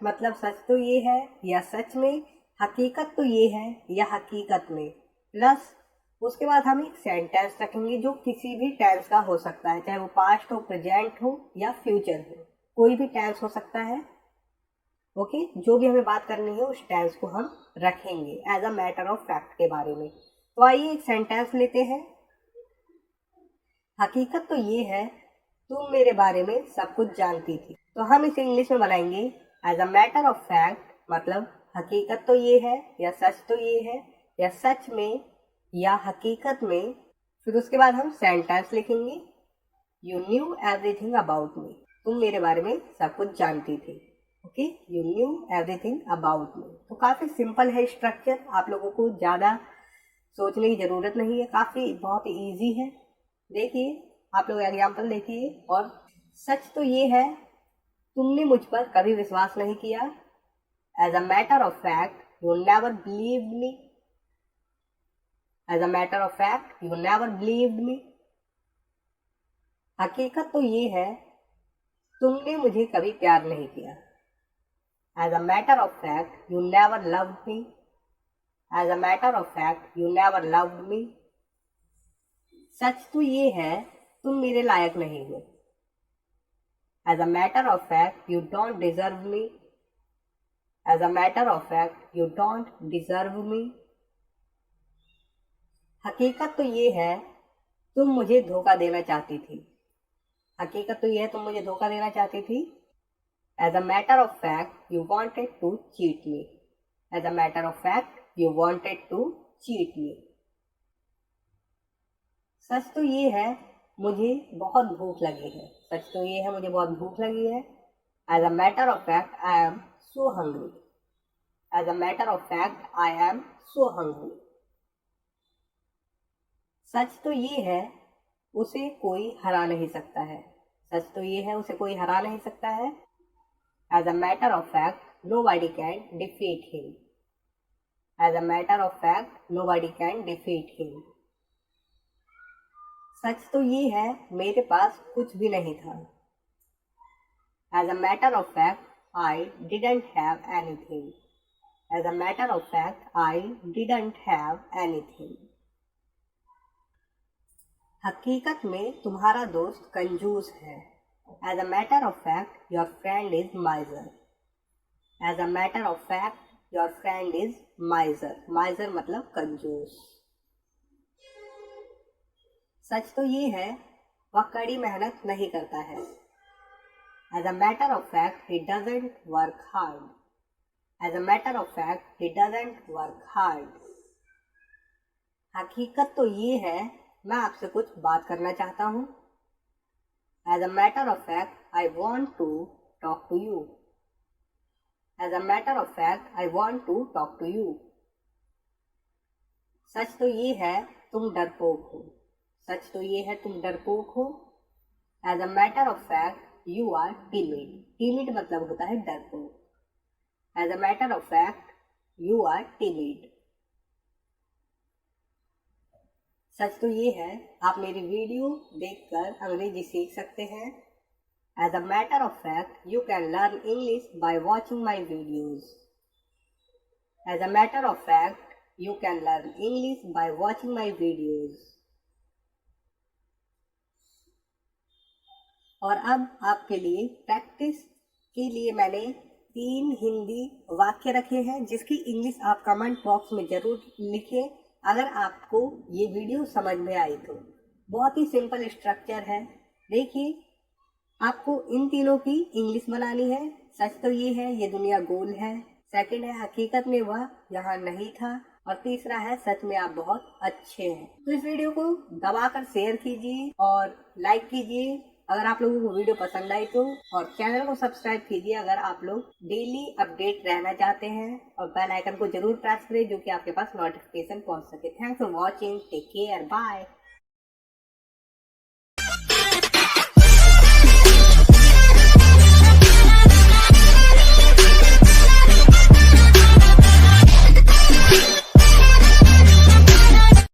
मतलब सच तो ये है या सच में, हकीकत तो ये है या हकीकत में, प्लस उसके बाद हम एक सेंटेंस रखेंगे जो किसी भी टेंस का हो सकता है, चाहे वो पास्ट हो, प्रेजेंट हो या फ्यूचर हो, कोई भी टेंस हो सकता है। ओके, जो भी हमें बात करनी है उस टेंस को हम रखेंगे as a matter of fact के बारे में। तो आइए एक सेंटेंस लेते हैं। हकीकत तो ये है तुम मेरे बारे में सब कुछ जानती थी। तो हम इसे इंग्लिश में बनाएंगे as a matter of fact, मतलब हकीकत तो ये है या सच तो ये है या सच में या हकीकत में। फिर उसके बाद हम सेंटेंस लिखेंगे, you new everything about me, तुम मेरे बारे में सब कुछ जानती थी। Okay, you new everything about me. तो काफ़ी सिंपल है स्ट्रक्चर, आप लोगों को ज़्यादा सोचने की ज़रूरत नहीं है, काफ़ी बहुत ईजी है। देखिए, आप लोग एग्जाम्पल देखिए। और सच तो ये है तुमने मुझ पर कभी विश्वास नहीं किया। As a matter of fact you never believed me. As a matter of fact you never believed me. हकीकत तो ये है तुमने मुझे कभी प्यार नहीं किया। As a matter of fact you never loved me. As a matter of fact you never loved me. सच तो ये है तुम मेरे लायक नहीं हो। As a matter of fact you don't deserve me. As a matter of fact you don't deserve me. हकीकत तो ये है तुम मुझे धोखा देना चाहती थी। हकीकत तो ये है तुम मुझे धोखा देना चाहती थी। As a matter of fact you wanted to cheat me. As a matter of fact you wanted to cheat me. सच तो ये है मुझे बहुत भूख लगी है। सच तो ये है मुझे बहुत भूख लगी है। As a matter of fact I am so hungry. As a matter of fact I am so hungry. सच तो ये है उसे कोई हरा नहीं सकता है। सच तो ये है उसे कोई हरा नहीं सकता है। As a matter of fact nobody can defeat him. As a matter of fact nobody can defeat him. सच तो ये है मेरे पास कुछ भी नहीं था। As a matter of fact I didn't have anything. As a matter of fact I didn't have anything. हकीकत में तुम्हारा दोस्त कंजूस है। As a matter of fact your friend is miser. As a matter of fact your friend is माइजर। माइजर मतलब कंजूस। सच तो ये है वह कड़ी मेहनत नहीं करता है। As a matter of fact he doesn't work hard. As a matter of fact he doesn't work hard. हकीकत तो ये है मैं आपसे कुछ बात करना चाहता हूँ। As a matter of fact I want to talk to you. As a matter of fact I want to talk to you. सच तो ये है तुम डरपोक हो। सच तो ये है तुम डरपोक हो। As a matter of fact you are timid. Timid मतलब होता है डरपोक। As a matter of fact you are timid. सच तो ये है आप मेरी वीडियो देखकर अंग्रेजी सीख सकते हैं। As a matter of fact you can learn English by watching my videos. As a matter of fact you can learn English by watching my videos. और अब आपके लिए प्रैक्टिस के लिए मैंने 3 हिंदी वाक्य रखे हैं जिसकी इंग्लिश आप कमेंट बॉक्स में ज़रूर लिखें अगर आपको ये वीडियो समझ में आई तो। बहुत ही सिंपल स्ट्रक्चर है। देखिए, आपको इन तीनों की इंग्लिश बनानी है। सच तो ये है ये दुनिया गोल है। सेकंड है हकीकत में वह यहाँ नहीं था। और तीसरा है सच में आप बहुत अच्छे हैं। तो इस वीडियो को दबाकर शेयर कीजिए और लाइक कीजिए अगर आप लोगों को वीडियो पसंद आई तो, और चैनल को सब्सक्राइब कीजिए अगर आप लोग डेली अपडेट रहना चाहते हैं, और बेल आइकन को जरूर प्रेस करें जो कि आपके पास नोटिफिकेशन पहुंच सके। Thanks for watching, take care, bye.